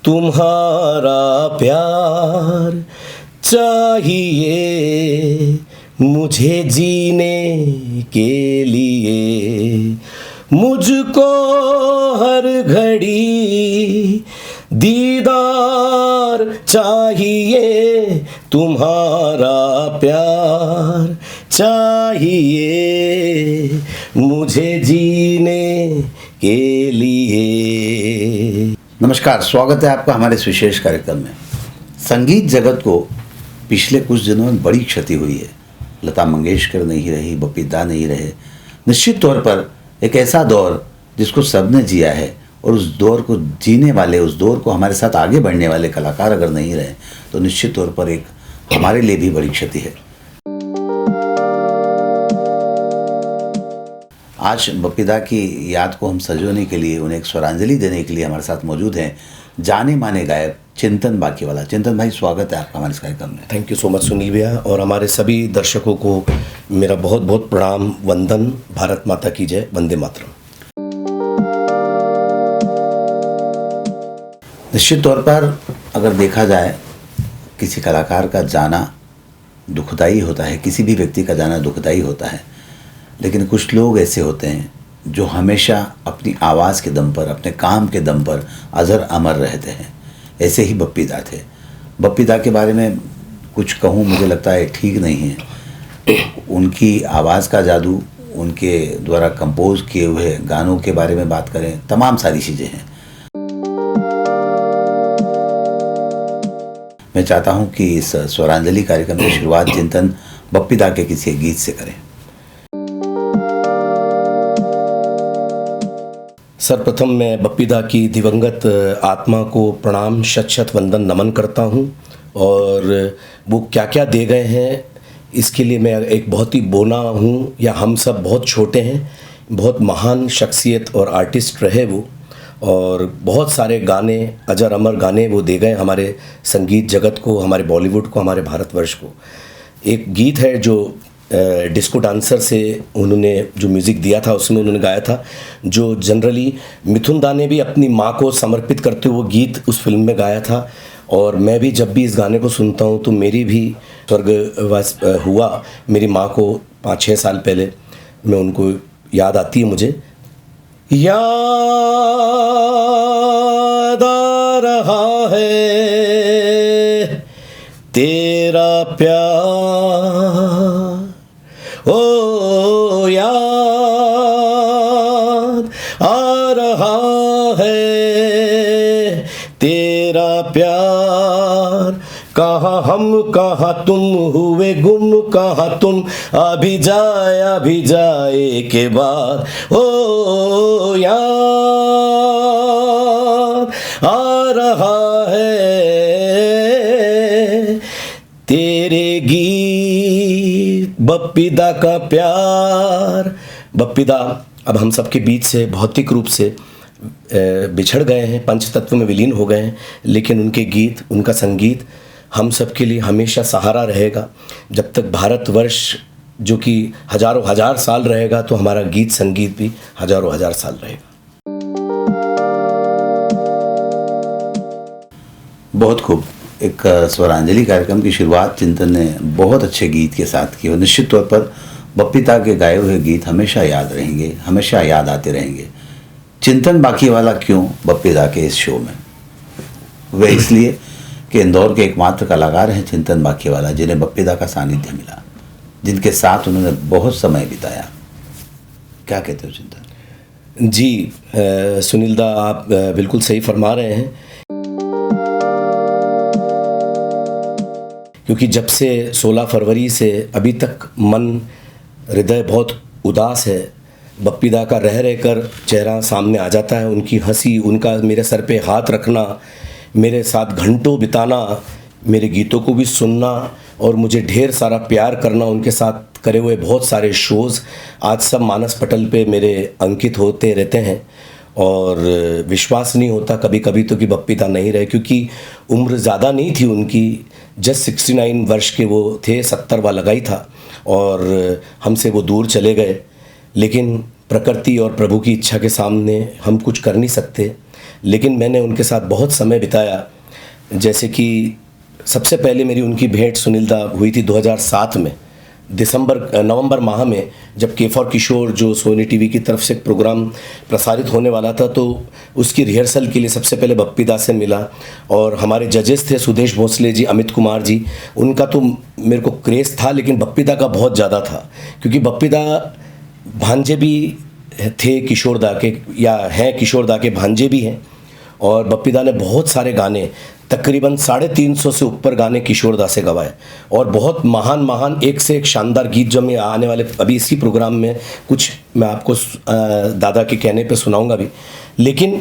तुम्हारा प्यार चाहिए मुझे जीने के लिए, मुझको हर घड़ी दीदार चाहिए, तुम्हारा प्यार चाहिए मुझे जीने के लिए। नमस्कार, स्वागत है आपका हमारे इस विशेष कार्यक्रम में। संगीत जगत को पिछले कुछ दिनों में बड़ी क्षति हुई है। लता मंगेशकर नहीं रही, बप्पी दा नहीं रहे। निश्चित तौर पर एक ऐसा दौर जिसको सबने जिया है, और उस दौर को जीने वाले, उस दौर को हमारे साथ आगे बढ़ने वाले कलाकार अगर नहीं रहे तो निश्चित तौर पर एक हमारे लिए भी बड़ी क्षति है। आज बप्पी दा की याद को हम सजोने के लिए, उन्हें एक स्वरांजलि देने के लिए हमारे साथ मौजूद हैं जाने माने गायक चिंतन बाकीवाला। चिंतन भाई, स्वागत है आपका हमारे इस कार्यक्रम में। Thank you so much Sunil भैया, और हमारे सभी दर्शकों को मेरा बहुत बहुत प्रणाम, वंदन। भारत माता की जय, वंदे मातरम। निश्चित तौर पर अगर देखा जाए, किसी कलाकार का जाना दुखदाई होता है, किसी भी व्यक्ति का जाना दुखदाई होता है, लेकिन कुछ लोग ऐसे होते हैं जो हमेशा अपनी आवाज़ के दम पर, अपने काम के दम पर अजर अमर रहते हैं। ऐसे ही बप्पी दा थे। बप्पी दा के बारे में कुछ कहूँ मुझे लगता है ठीक नहीं है। उनकी आवाज़ का जादू, उनके द्वारा कंपोज किए हुए गानों के बारे में बात करें, तमाम सारी चीज़ें हैं। मैं चाहता हूँ कि इस स्वरांजलि कार्यक्रम की शुरुआत चिंतन बप्पी दा के किसी गीत से करें। सर्वप्रथम मैं बप्पी दा की दिवंगत आत्मा को प्रणाम, शत शत वंदन नमन करता हूँ, और वो क्या क्या दे गए हैं इसके लिए मैं एक बहुत ही बोना हूँ, या हम सब बहुत छोटे हैं। बहुत महान शख्सियत और आर्टिस्ट रहे वो, और बहुत सारे गाने, अजर अमर गाने वो दे गए हमारे संगीत जगत को, हमारे बॉलीवुड को, हमारे भारतवर्ष को। एक गीत है जो डिस्को डांसर से उन्होंने जो म्यूज़िक दिया था, उसमें उन्होंने गाया था, जो जनरली मिथुन दा ने भी अपनी माँ को समर्पित करते हुए वो गीत उस फिल्म में गाया था। और मैं भी जब भी इस गाने को सुनता हूँ तो मेरी भी स्वर्गवास हुआ। मेरी माँ को 5-6 साल पहले मैं उनको याद आती है मुझे। याद आ रहा है तेरा प्यार, ओ याद आ रहा है तेरा प्यार, कहाँ हम कहाँ तुम हुए गुम, कहाँ तुम अभी जाए के बाद, ओ याद आ रहा है तेरे गीत, बप्पी दा का प्यार। बप्पी दा अब हम सबके बीच से भौतिक रूप से बिछड़ गए हैं, पंच तत्व में विलीन हो गए हैं, लेकिन उनके गीत, उनका संगीत हम सब के लिए हमेशा सहारा रहेगा। जब तक भारतवर्ष जो कि हजारों हजार साल रहेगा, तो हमारा गीत संगीत भी हजारों हजार साल रहेगा। बहुत खूब। एक स्वरांजलि कार्यक्रम की शुरुआत चिंतन ने बहुत अच्छे गीत के साथ की, और निश्चित तौर पर बप्पी दा के गाए हुए गीत हमेशा याद रहेंगे, हमेशा याद आते रहेंगे। चिंतन बाकीवाला क्यों बप्पी दा के इस शो में? वह इसलिए कि इंदौर के एकमात्र कलाकार हैं चिंतन बाकीवाला, जिन्हें बप्पी दा का सानिध्य मिला, जिनके साथ उन्होंने बहुत समय बिताया। क्या कहते हो चिंतन? जी सुनील दा, आप बिल्कुल सही फरमा रहे हैं, क्योंकि जब से 16 फरवरी से अभी तक मन, हृदय बहुत उदास है। बप्पी दा का रह रहकर चेहरा सामने आ जाता है, उनकी हंसी, उनका मेरे सर पे हाथ रखना, मेरे साथ घंटों बिताना, मेरे गीतों को भी सुनना, और मुझे ढेर सारा प्यार करना। उनके साथ करे हुए बहुत सारे शोज़ आज सब मानस पटल पे मेरे अंकित होते रहते हैं, और विश्वास नहीं होता कभी कभी तो कि बप्पी दा नहीं रहे, क्योंकि उम्र ज़्यादा नहीं थी उनकी, जस्ट 69 वर्ष के वो थे, 70वां लगा ही था, और हमसे वो दूर चले गए। लेकिन प्रकृति और प्रभु की इच्छा के सामने हम कुछ कर नहीं सकते। लेकिन मैंने उनके साथ बहुत समय बिताया। जैसे कि सबसे पहले मेरी उनकी भेंट सुनील दा हुई थी 2007 में नवंबर माह में, जब के फॉर किशोर जो सोनी टीवी की तरफ से एक प्रोग्राम प्रसारित होने वाला था, तो उसकी रिहर्सल के लिए सबसे पहले बप्पी दा से मिला। और हमारे जजेस थे सुदेश भोसले जी, अमित कुमार जी। उनका तो मेरे को क्रेज़ था, लेकिन बप्पी दा का बहुत ज़्यादा था, क्योंकि बप्पी दा भांजे भी थे किशोर दा के, या हैं किशोर दा के भांजे भी हैं। और बप्पी दा ने बहुत सारे गाने, तकरीबन 350 से ऊपर गाने किशोर दा से गवाए, और बहुत महान एक से एक शानदार गीत जो मैं आने वाले अभी इसी प्रोग्राम में कुछ मैं आपको दादा के कहने पे सुनाऊंगा भी। लेकिन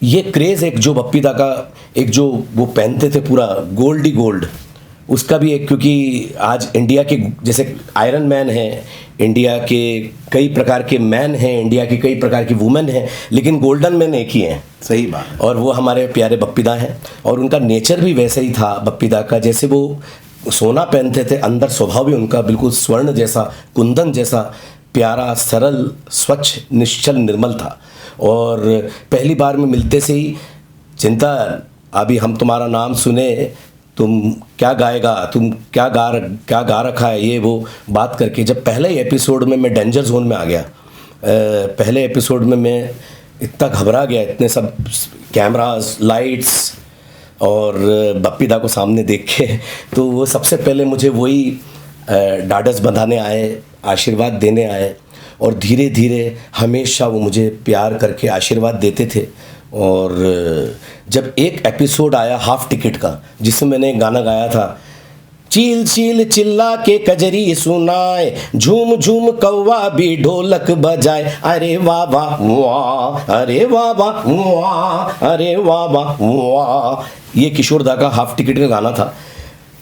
ये क्रेज़ एक जो बप्पी दा का एक जो वो पहनते थे पूरा गोल्ड ही गोल्ड, उसका भी एक, क्योंकि आज इंडिया के जैसे आयरन मैन है, इंडिया के कई प्रकार के मैन हैं, इंडिया की कई प्रकार की वुमेन हैं, लेकिन गोल्डन मैन एक ही हैं। सही बात है। और वो हमारे प्यारे बप्पी दा हैं। और उनका नेचर भी वैसे ही था बप्पी दा का, जैसे वो सोना पहनते थे, अंदर स्वभाव भी उनका बिल्कुल स्वर्ण जैसा, कुंदन जैसा प्यारा, सरल, स्वच्छ, निश्चल, निर्मल था। और पहली बार में मिलते से ही, चिंता अभी हम तुम्हारा नाम सुने, तुम क्या गाएगा, तुम क्या गा रखा है, ये वो बात करके, जब पहले ही एपिसोड में मैं डेंजर जोन में आ गया। पहले एपिसोड में मैं इतना घबरा गया, इतने सब कैमरास, लाइट्स और बप्पी दा को सामने देख के, तो वो सबसे पहले मुझे वही ढाढ़स बंधाने आए, आशीर्वाद देने आए, और धीरे धीरे हमेशा वो मुझे प्यार करके आशीर्वाद देते थे। और जब एक एपिसोड आया हाफ टिकट का, जिसमें मैंने गाना गाया था, चील चील चिल्ला के कजरी सुनाए, झूम झूम कौवा भी ढोलक बजाए, अरे वाह वाह वाह, अरे वाह वाह वाह, अरे वाह वाह वाह, ये किशोर दा का हाफ टिकट का गाना था।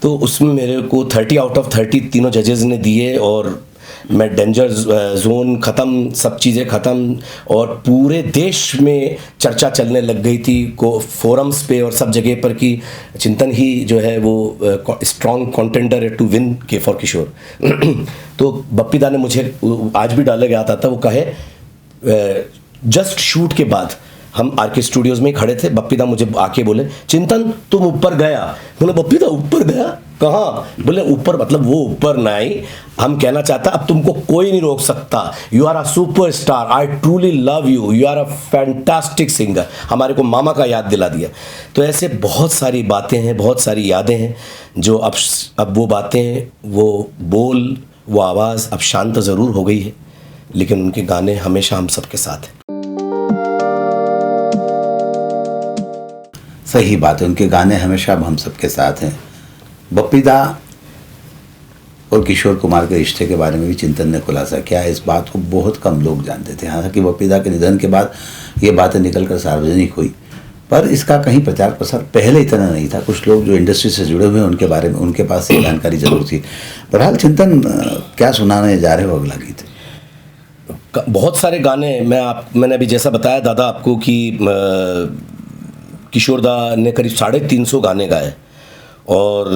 तो उसमें मेरे को 30 आउट ऑफ 30 तीनों जजेस ने दिए, और मैं डेंजर जोन ख़त्म, सब चीज़ें ख़त्म, और पूरे देश में चर्चा चलने लग गई थी को फोरम्स पे और सब जगह पर कि चिंतन ही जो है वो स्ट्रॉन्ग कॉन्टेंडर है टू विन के फॉर किशोर। तो बप्पी दा ने मुझे आज भी डाले गया था वो कहे, जस्ट शूट के बाद हम आरके स्टूडियोज़ में ही खड़े थे, बप्पी दा मुझे आके बोले, चिंतन तुम ऊपर गया। बोले बप्पी दा ऊपर गया कहाँ? बोले ऊपर मतलब वो ऊपर नहीं, हम कहना चाहता अब तुमको कोई नहीं रोक सकता, you are a super star, I truly love you, you are a fantastic singer. हमारे को मामा का याद दिला दिया। तो ऐसे बहुत सारी बातें हैं, बहुत सारी यादें हैं, जो अब वो बातें, वो बोल, वो आवाज़ अब शांत ज़रूर हो गई है, लेकिन उनके गाने हमेशा हम सबके साथ हैं। सही बात है, उनके गाने हमेशा अब हम सबके साथ हैं। बप्पी दा और किशोर कुमार के रिश्ते के बारे में भी चिंतन ने खुलासा किया। इस बात को बहुत कम लोग जानते थे, हालांकि बप्पी दा के निधन के बाद ये बातें निकलकर सार्वजनिक हुई, पर इसका कहीं प्रचार प्रसार पहले इतना नहीं था। कुछ लोग जो इंडस्ट्री से जुड़े हुए हैं उनके बारे में, उनके पास ये जानकारी जरूर थी। बहरहाल चिंतन, क्या सुनाने जा रहे हो अगला गीत? बहुत सारे गाने मैंने अभी जैसा बताया दादा आपको कि किशोर दा ने करीब 350 गाने गाए, और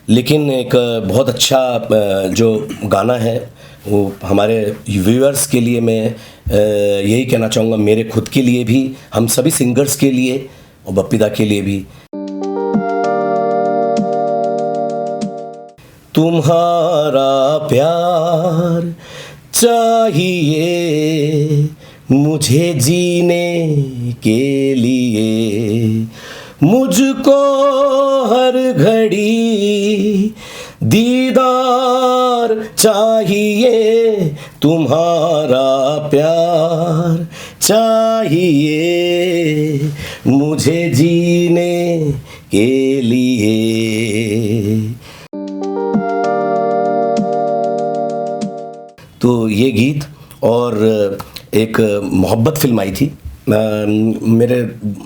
लेकिन एक बहुत अच्छा जो गाना है वो हमारे व्यूअर्स के लिए मैं यही कहना चाहूँगा, मेरे खुद के लिए भी, हम सभी सिंगर्स के लिए और बप्पी दा के लिए भी। तुम्हारा प्यार चाहिए मुझे जीने के लिए, मुझको हर घड़ी दीदार चाहिए, तुम्हारा प्यार चाहिए मुझे जीने के लिए। तो ये गीत, और एक मोहब्बत फिल्म आई थी, मेरे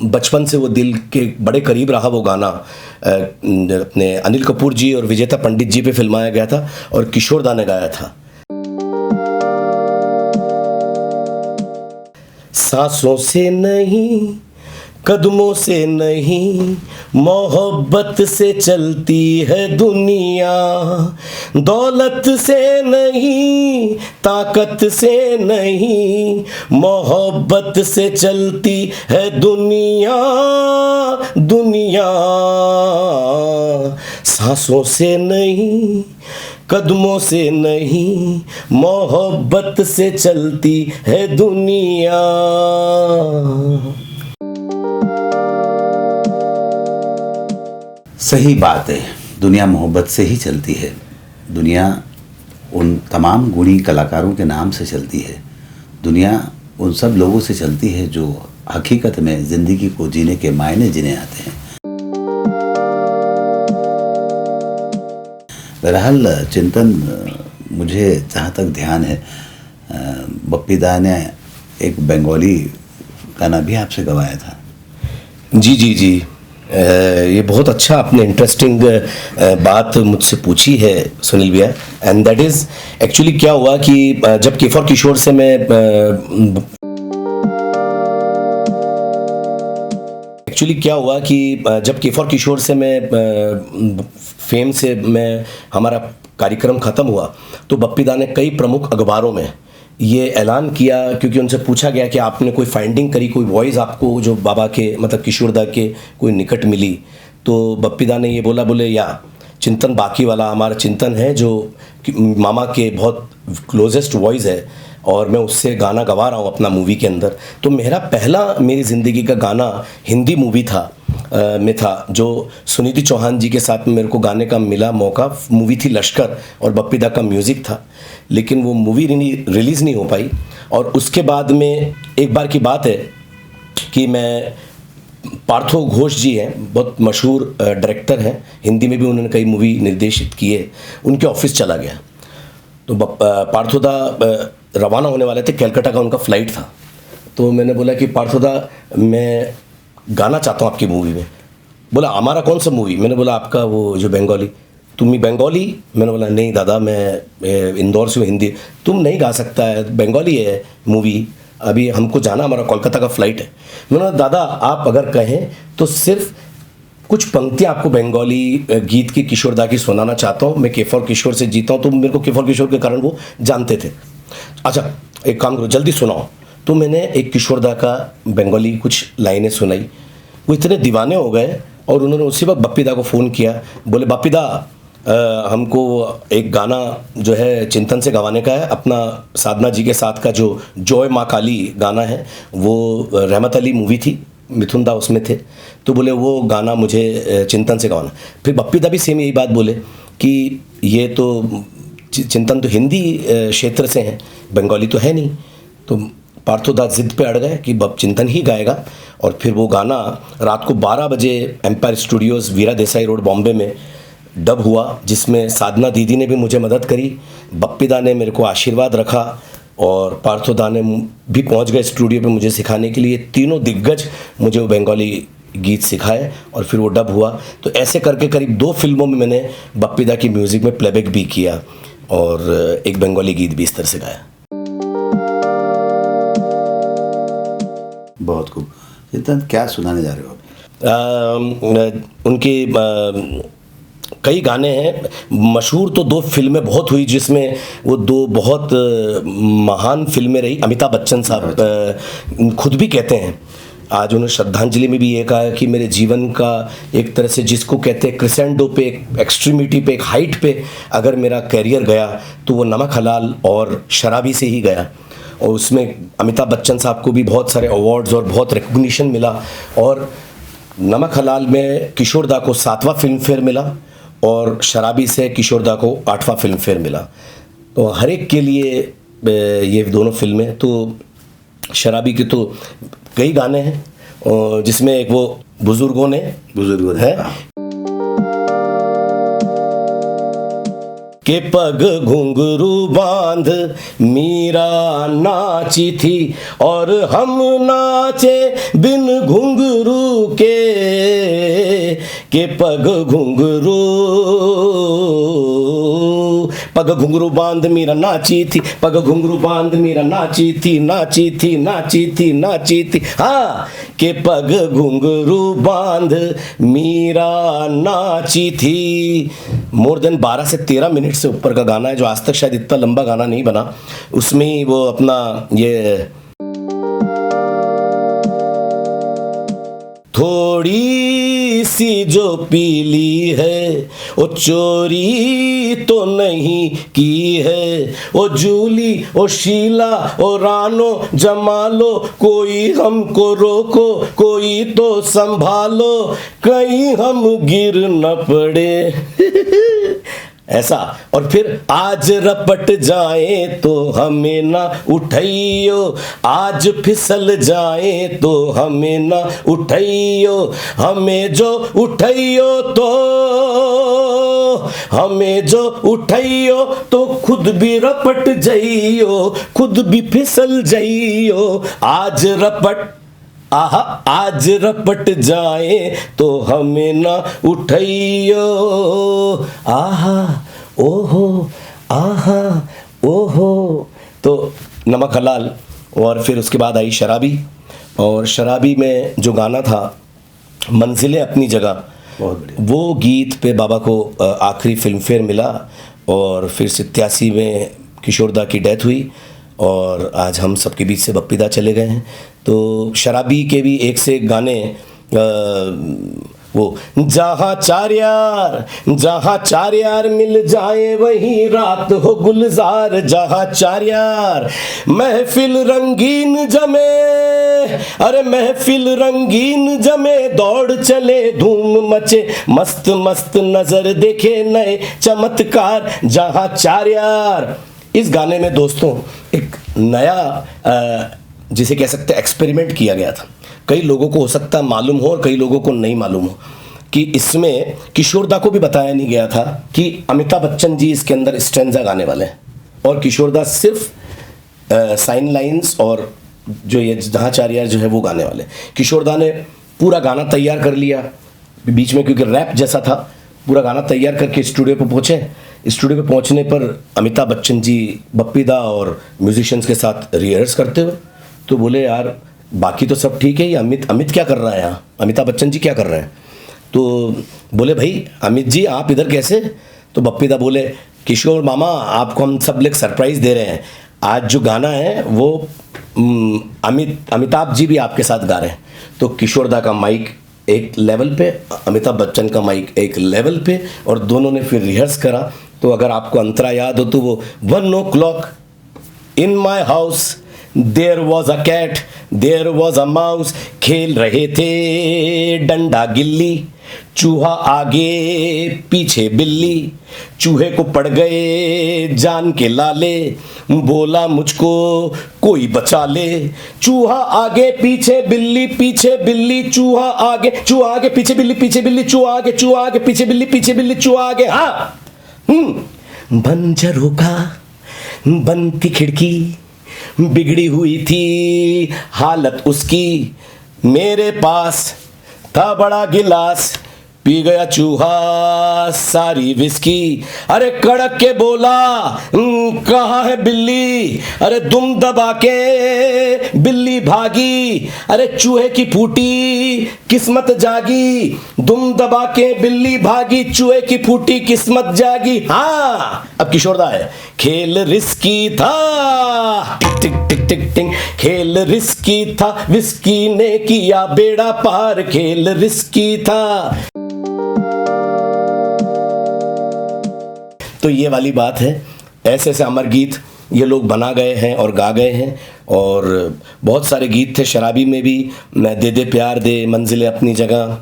बचपन से वो दिल के बड़े करीब रहा वो गाना। अपने अनिल कपूर जी और विजेता पंडित जी पे फिल्माया गया था, और किशोर दा ने गाया था। सांसों से नहीं कदमों से नहीं मोहब्बत से चलती है दुनिया, दौलत से नहीं ताकत से नहीं, मोहब्बत से चलती है दुनिया, दुनिया सांसों से नहीं कदमों से नहीं, मोहब्बत से चलती है दुनिया। सही बात है, दुनिया मोहब्बत से ही चलती है। दुनिया उन तमाम गुणी कलाकारों के नाम से चलती है। दुनिया उन सब लोगों से चलती है जो हकीकत में ज़िंदगी को जीने के मायने जीने आते हैं। बहरहाल चिंतन, मुझे जहाँ तक ध्यान है, बप्पी दा ने एक बंगाली गाना भी आपसे गवाया था। जी जी जी, ये बहुत अच्छा आपने इंटरेस्टिंग बात मुझसे पूछी है सुनील भैया। एंड दैट इज़ एक्चुअली क्या हुआ कि जब के4 किशोर से मैं जब के4 किशोर से मैं फेम से मैं हमारा कार्यक्रम ख़त्म हुआ तो बप्पी दा ने कई प्रमुख अखबारों में ये ऐलान किया, क्योंकि उनसे पूछा गया कि आपने कोई फाइंडिंग करी, कोई वॉइस आपको जो बाबा के मतलब किशोर दा के कोई निकट मिली, तो बप्पी दा ने ये बोले या चिंतन बाकी वाला हमारा चिंतन है जो मामा के बहुत क्लोजेस्ट वॉइस है और मैं उससे गाना गवा रहा हूँ अपना मूवी के अंदर। तो मेरी ज़िंदगी का गाना हिंदी मूवी में था जो सुनिधि चौहान जी के साथ मेरे को गाने का मिला मौका। मूवी थी लश्कर और बप्पी दा का म्यूज़िक था, लेकिन वो मूवी रिलीज़ नहीं हो पाई। और उसके बाद में एक बार की बात है कि मैं पार्थो घोष जी हैं, बहुत मशहूर डायरेक्टर हैं, हिंदी में भी उन्होंने कई मूवी निर्देशित किए, उनके ऑफिस चला गया। तो पार्थो दा रवाना होने वाले थे, कलकत्ता का उनका फ़्लाइट था। तो मैंने बोला कि पार्थो दा मैं गाना चाहता हूँ आपकी मूवी में। बोला हमारा कौन सा मूवी? मैंने बोला आपका वो जो बंगाली। तुम बंगाली? मैंने बोला नहीं दादा, मैं इंदौर से हूँ, हिंदी। तुम नहीं गा सकता है, बंगाली है मूवी, अभी हमको जाना, हमारा कोलकाता का फ़्लाइट है। मैंने बोला दादा आप अगर कहें तो सिर्फ कुछ पंक्तियाँ आपको बंगाली गीत की किशोर दा की सुनाना चाहता हूँ। मैं के4 किशोर से जीता हूँ, तो मेरे को के4 किशोर के कारण वो जानते थे। अच्छा एक काम करो, जल्दी सुनाओ। तो मैंने एक किशोर दा का बंगाली कुछ लाइनें सुनाई। वो इतने दीवाने हो गए और उन्होंने उसी वक्त बप्पी दा को फ़ोन किया। बोले बप्पी दा हमको एक गाना जो है चिंतन से गवाने का है, अपना साधना जी के साथ का जो जॉय माँ काली गाना है, वो रहमत अली मूवी थी, मिथुन दा उसमें थे। तो बोले वो गाना मुझे चिंतन से गवाना। फिर बप्पी दा भी सेम यही बात बोले कि ये तो चिंतन तो हिंदी क्षेत्र से हैं, बंगाली तो है नहीं। तो पार्थो दा जिद पे अड़ गए कि चिंतन ही गाएगा। और फिर वो गाना रात को 12 बजे एम्पायर स्टूडियोज़ वीरा देसाई रोड बॉम्बे में डब हुआ, जिसमें साधना दीदी ने भी मुझे मदद करी, बप्पी दा ने मेरे को आशीर्वाद रखा और पार्थो दा ने भी पहुंच गए स्टूडियो पे मुझे सिखाने के लिए। तीनों दिग्गज मुझे वो बंगाली गीत सिखाए और फिर वो डब हुआ। तो ऐसे करके करीब 2 फिल्मों में मैंने बप्पी दा की म्यूज़िक में प्लेबैक भी किया और एक बंगाली गीत भी इस तरह से गाया। बहुत खूब। चिंतन क्या सुनाने जा रहे हो? उनके कई गाने हैं। मशहूर तो 2 फिल्में बहुत हुई जिसमें वो 2 बहुत महान फिल्में रही। अमिताभ बच्चन साहब खुद भी कहते हैं, आज उन्होंने श्रद्धांजलि में भी ये कहा कि मेरे जीवन का एक तरह से जिसको कहते हैं क्रिसेंडो पे, एक एक्सट्रीमिटी पे, एक हाइट पे अगर मेरा कैरियर गया तो वो नमक हलाल और शराबी से ही गया। और उसमें अमिताभ बच्चन साहब को भी बहुत सारे अवार्ड्स और बहुत रिकग्निशन मिला। और नमक हलाल में किशोर दा को 7वां फिल्म फेयर मिला और शराबी से किशोर दा को 8वां फिल्म फेयर मिला। तो हर एक के लिए ये दोनों फिल्में, तो शराबी के तो कई गाने हैं जिसमें एक वो बुजुर्गों ने है के पग घुंघरू बांध मीरा नाची थी और हम नाचे बिन घुंघरू के पग घुंघरू पग घुंघरू बांध मीरा नाची थी, पग घुंघरू बांध मीरा नाची थी, नाची थी, नाची थी, नाची थी। हाँ, के पग घुंघरू बांध मीरा नाची थी। मोर देन 12 से 13 मिनट से ऊपर का गाना है, जो आज तक शायद इतना लंबा गाना नहीं बना। उसमें ही वो अपना ये थोड़ी सी जो पीली है वो चोरी तो नहीं की है, ओ जूली ओ शीला ओ रानो जमालो, कोई हमको रोको कोई तो संभालो, कहीं हम गिर न पड़े। ऐसा। और फिर आज रपट जाए तो हमें ना उठाइयो, आज फिसल जाए तो हमें ना उठाइयो, हमें जो उठाइयो तो हमें जो उठाइयो तो खुद भी रपट जाइयो, खुद भी फिसल जाइयो। आज रपट आहा आज रपट जाए तो हमें ना उठाइयो, आहा ओहो आहा ओहो। तो नमक हलाल। और फिर उसके बाद आई शराबी, और शराबी में जो गाना था मंजिलें अपनी जगह, बहुत बढ़िया। वो गीत पे बाबा को आखिरी फिल्म फेयर मिला। और फिर 87 में किशोरदा की डेथ हुई और आज हम सबके बीच से बप्पीदा चले गए हैं। तो शराबी के भी एक से एक गाने, वो जहाँ चार यार मिल जाए वहीं रात हो गुलजार, जहाँ चार यार महफिल रंगीन जमे, अरे महफिल रंगीन जमे, दौड़ चले धूम मचे, मस्त मस्त नजर देखे नए चमत्कार, जहाँ चार यार। इस गाने में दोस्तों एक नया जिसे कह सकते हैं एक्सपेरिमेंट किया गया था। कई लोगों को हो सकता है मालूम हो और कई लोगों को नहीं मालूम हो कि इसमें किशोरदा को भी बताया नहीं गया था कि अमिताभ बच्चन जी इसके अंदर स्टेंजा गाने वाले हैं, और किशोरदा सिर्फ साइन लाइंस और जो ये जहाँ चार यार जो है वो गाने वाले। किशोरदा ने पूरा गाना तैयार कर लिया बीच में, क्योंकि रैप जैसा था, पूरा गाना तैयार करके स्टूडियो पे पहुँचे। स्टूडियो पे पहुँचने पर अमिताभ बच्चन जी बप्पीदा और म्यूजिशियंस के साथ रिहर्स करते हुए तो बोले यार बाकी तो सब ठीक है, ये अमित क्या कर रहा है यहाँ, अमिताभ बच्चन जी क्या कर रहे हैं। तो बोले भाई अमित जी आप इधर कैसे। तो बप्पीदा बोले किशोर मामा आपको हम सब लोग सरप्राइज दे रहे हैं, आज जो गाना है वो अमिताभ जी भी आपके साथ गा रहे हैं। तो किशोरदा का माइक एक लेवल पे, अमिताभ बच्चन का माइक एक लेवल पे, और दोनों ने फिर रिहर्स करा। तो अगर आपको अंतरा याद हो तो वो 1 o'clock in my house there was a cat there was a mouse, खेल रहे थे डंडा गिल्ली, चूहा आगे पीछे बिल्ली, चूहे को पड़ गए जान के लाले, बोला मुझको कोई बचा ले, चूहा आगे पीछे बिल्ली, चूहा आगे पीछे बिल्ली, चूहा आगे पीछे बिल्ली, चूहा आगे। हाँ बंजरों का बनती खिड़की, बिगड़ी हुई थी हालत उसकी, मेरे पास था बड़ा गिलास, पी गया चूहा सारी विस्की, अरे कड़क के बोला कहाँ है बिल्ली, अरे दुम दबा के बिल्ली भागी, अरे चूहे की फूटी किस्मत जागी, दुम दबा के बिल्ली भागी, चूहे की फूटी किस्मत जागी। हाँ अब किशोरदा है, खेल रिस्की था टिक टिक टिक टिक टिक, खेल रिस्की था, विस्की ने किया बेड़ा पार, खेल रिस्की था। तो ये वाली बात है। ऐसे ऐसे अमर गीत ये लोग बना गए हैं और गा गए हैं, और बहुत सारे गीत थे शराबी में भी, दे दे प्यार दे, मंजिलें अपनी जगह।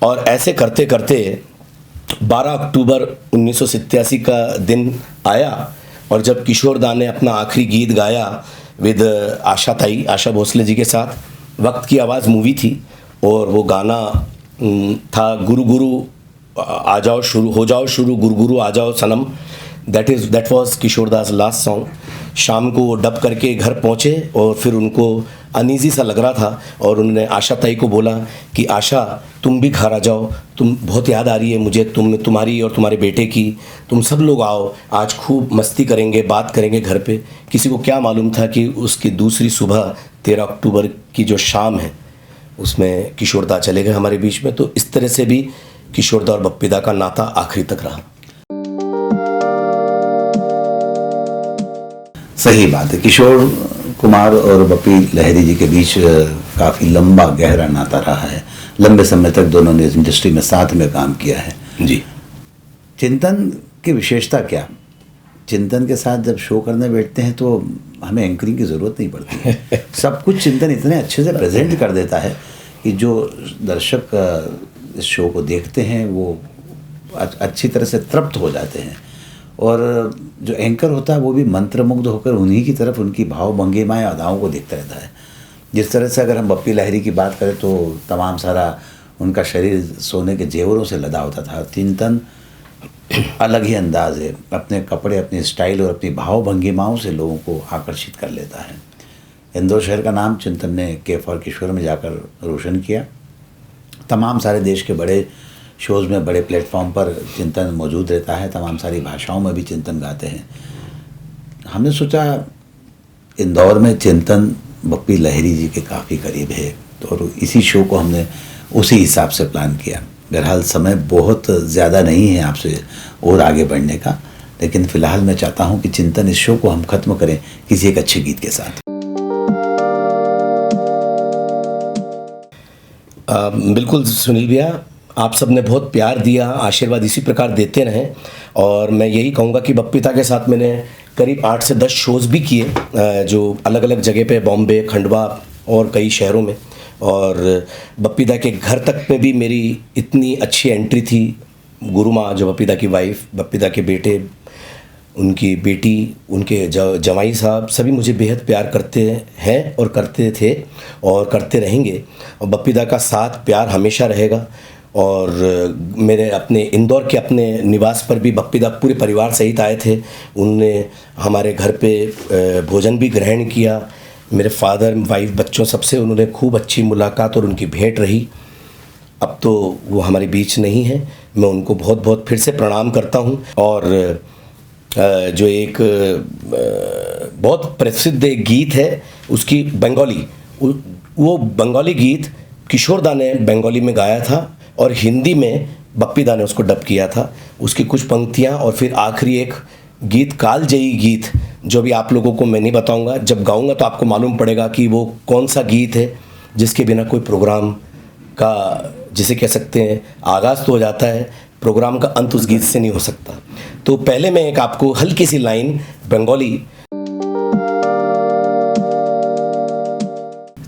और ऐसे करते करते 12 अक्टूबर 1987 का दिन आया, और जब किशोरदा ने अपना आखिरी गीत गाया विद आशा भोसले जी के साथ, वक्त की आवाज़ मूवी थी, और वो गाना था गुरु गुरु आ जाओ शुरू हो जाओ शुरू, गुरु गुरु आ जाओ सनम। That was Kishoredas last song. शाम को वो डब करके घर पहुँचे और फिर उनको अनईजी सा लग रहा था और उन्होंने आशा ताई को बोला कि आशा तुम भी घर आ जाओ, तुम बहुत याद आ रही है मुझे तुम्हारी और तुम्हारे बेटे की, तुम सब लोग आओ, आज खूब मस्ती करेंगे, बात करेंगे घर पे। किसी को क्या मालूम था कि उसकी दूसरी सुबह 13 अक्टूबर की जो शाम है उसमें किशोरदा चले गए हमारे बीच में। तो इस तरह से भी किशोरदा और बप्पीदा का नाता आखिरी तक रहा। सही बात है, किशोर कुमार और बप्पी लहिरी जी के बीच काफ़ी लंबा गहरा नाता रहा है। लंबे समय तक दोनों ने इंडस्ट्री में साथ में काम किया है। जी। चिंतन की विशेषता क्या? चिंतन के साथ जब शो करने बैठते हैं तो हमें एंकरिंग की ज़रूरत नहीं पड़ती। सब कुछ चिंतन इतने अच्छे से प्रेजेंट कर देता है कि जो दर्शक इस शो को देखते हैं वो अच्छी तरह से तृप्त हो जाते हैं, और जो एंकर होता है वो भी मंत्रमुग्ध होकर उन्हीं की तरफ उनकी भाव भंगिमाएं अदाओं को देखता रहता है। जिस तरह से अगर हम बप्पी लहिरी की बात करें तो तमाम सारा उनका शरीर सोने के जेवरों से लदा होता था। चिंतन अलग ही अंदाज है, अपने कपड़े, अपनी स्टाइल और अपनी भाव भंगिमाओं से लोगों को आकर्षित कर लेता है। इंदौर शहर का नाम चिंतन ने के फॉर किशोर में जाकर रोशन किया। तमाम सारे देश के बड़े शोज़ में, बड़े प्लेटफॉर्म पर चिंतन मौजूद रहता है। तमाम सारी भाषाओं में भी चिंतन गाते हैं। हमने सोचा इंदौर में चिंतन बप्पी लहिरी जी के काफ़ी करीब है, तो इसी शो को हमने उसी हिसाब से प्लान किया। बहरहाल समय बहुत ज़्यादा नहीं है आपसे और आगे बढ़ने का, लेकिन फ़िलहाल मैं चाहता हूँ कि चिंतन इस शो को हम ख़त्म करें किसी एक अच्छे गीत के साथ। बिल्कुल सुनील भैया, आप सब ने बहुत प्यार दिया, आशीर्वाद इसी प्रकार देते रहें। और मैं यही कहूँगा कि बप्पीदा के साथ मैंने करीब 8 से 10 शोज़ भी किए, जो अलग अलग जगह पे, बॉम्बे, खंडवा और कई शहरों में। और बप्पीदा के घर तक में भी मेरी इतनी अच्छी एंट्री थी। गुरु माँ जो बप्पीदा की वाइफ, बप्पीदा के बेटे, उनकी बेटी, उनके जवाई साहब, सभी मुझे बेहद प्यार करते हैं और करते थे और करते रहेंगे। और बप्पीदा का साथ प्यार हमेशा रहेगा। और मेरे अपने इंदौर के अपने निवास पर भी बप्पीदा पूरे परिवार सहित आए थे। उनने हमारे घर पे भोजन भी ग्रहण किया। मेरे फादर, वाइफ, बच्चों सबसे उन्होंने खूब अच्छी मुलाकात और उनकी भेंट रही। अब तो वो हमारे बीच नहीं है, मैं उनको बहुत बहुत फिर से प्रणाम करता हूँ। और जो एक बहुत प्रसिद्ध एक गीत है उसकी बंगाली, वो बंगाली गीत किशोरदा ने बंगाली में गाया था और हिंदी में बप्पीदा ने उसको डब किया था। उसकी कुछ पंक्तियाँ और फिर आखिरी एक गीत, कालजयी गीत, जो भी आप लोगों को मैं नहीं बताऊंगा, जब गाऊंगा तो आपको मालूम पड़ेगा कि वो कौन सा गीत है जिसके बिना कोई प्रोग्राम का, जिसे कह सकते हैं आगाज़ तो हो जाता है, प्रोग्राम का अंत उस गीत से नहीं हो सकता। तो पहले मैं एक आपको हल्की सी लाइन बंगाली।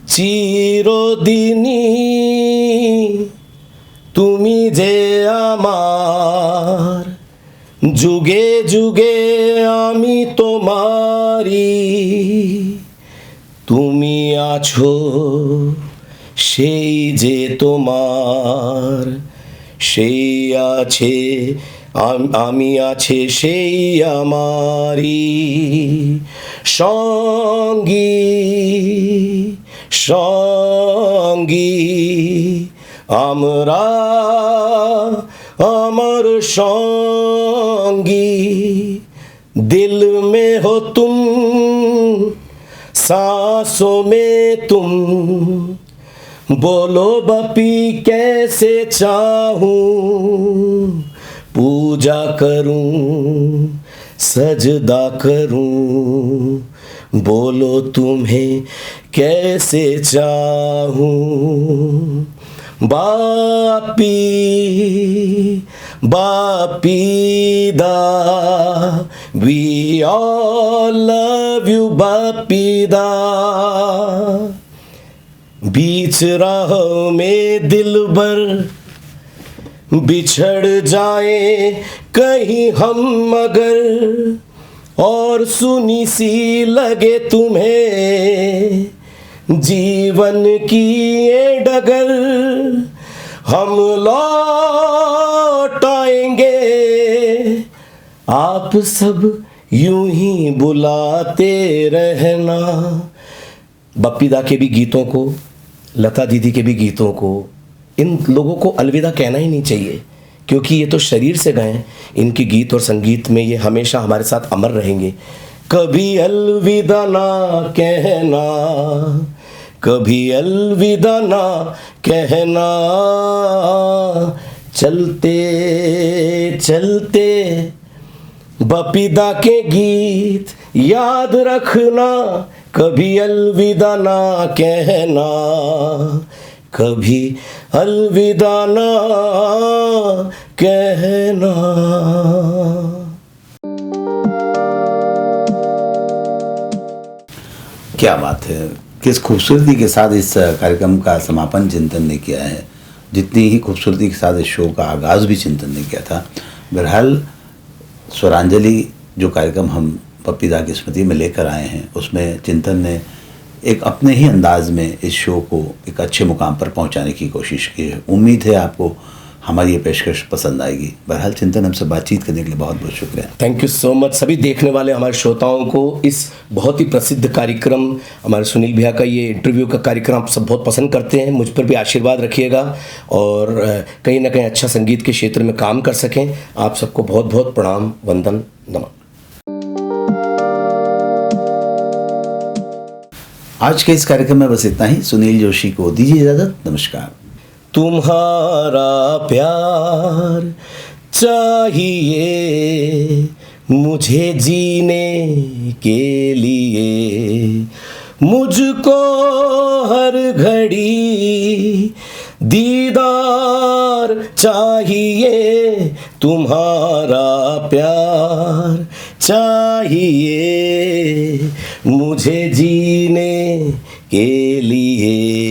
চিরদিনই তুমি যে আমার, যুগে যুগে আমি তোমারি, তুমি আছো সেই যে তোমার, সেই আছে আমি আছে সেই আমারি, সঙ্গী সঙ্গী আমরা अमर सॉन्गी, दिल में हो तुम, सांसों में तुम, बोलो बप्पी कैसे चाहूं, पूजा करूं सजदा करूं, बोलो तुम्हें कैसे चाहूं, Bapi बापीदा, we all love you बापीदा, बीच राह में दिलबर बिछड़ जाए कहीं हम मगर, और सुनी सी लगे तुम्हें जीवन की ये डगर, हम लौट आएंगे आप सब यूं ही बुलाते रहना। बप्पी दा के भी गीतों को, लता दीदी के भी गीतों को, इन लोगों को अलविदा कहना ही नहीं चाहिए, क्योंकि ये तो शरीर से गए। इनके गीत और संगीत में ये हमेशा हमारे साथ अमर रहेंगे। कभी अलविदा ना कहना, कभी अलविदा ना कहना, चलते चलते बप्पी दा के गीत याद रखना। कभी अलविदा ना कहना, कभी अलविदा ना कहना। क्या बात है, किस खूबसूरती के साथ इस कार्यक्रम का समापन चिंतन ने किया है, जितनी ही खूबसूरती के साथ इस शो का आगाज़ भी चिंतन ने किया था। बहरहाल स्वरांजलि जो कार्यक्रम हम बप्पी दा की स्मृति में लेकर आए हैं, उसमें चिंतन ने एक अपने ही अंदाज में इस शो को एक अच्छे मुकाम पर पहुंचाने की कोशिश की है। उम्मीद है आपको हमारी ये पेशकश पसंद आएगी। बहरहाल चिंतन, हमसे बातचीत करने के लिए बहुत बहुत शुक्रिया। Thank you so much. सभी देखने वाले हमारे श्रोताओं को इस बहुत ही प्रसिद्ध कार्यक्रम, हमारे सुनील भैया का ये इंटरव्यू का कार्यक्रम आप सब बहुत पसंद करते हैं। मुझ पर भी आशीर्वाद रखिएगा और कहीं ना कहीं अच्छा संगीत के क्षेत्र में काम कर सकें। आप सबको बहुत बहुत प्रणाम, वंदन, नमन। आज के इस कार्यक्रम में बस इतना ही। सुनील जोशी को दीजिए इजाज़त। नमस्कार। तुम्हारा प्यार चाहिए मुझे जीने के लिए, मुझको हर घड़ी दीदार चाहिए। तुम्हारा प्यार चाहिए मुझे जीने के लिए।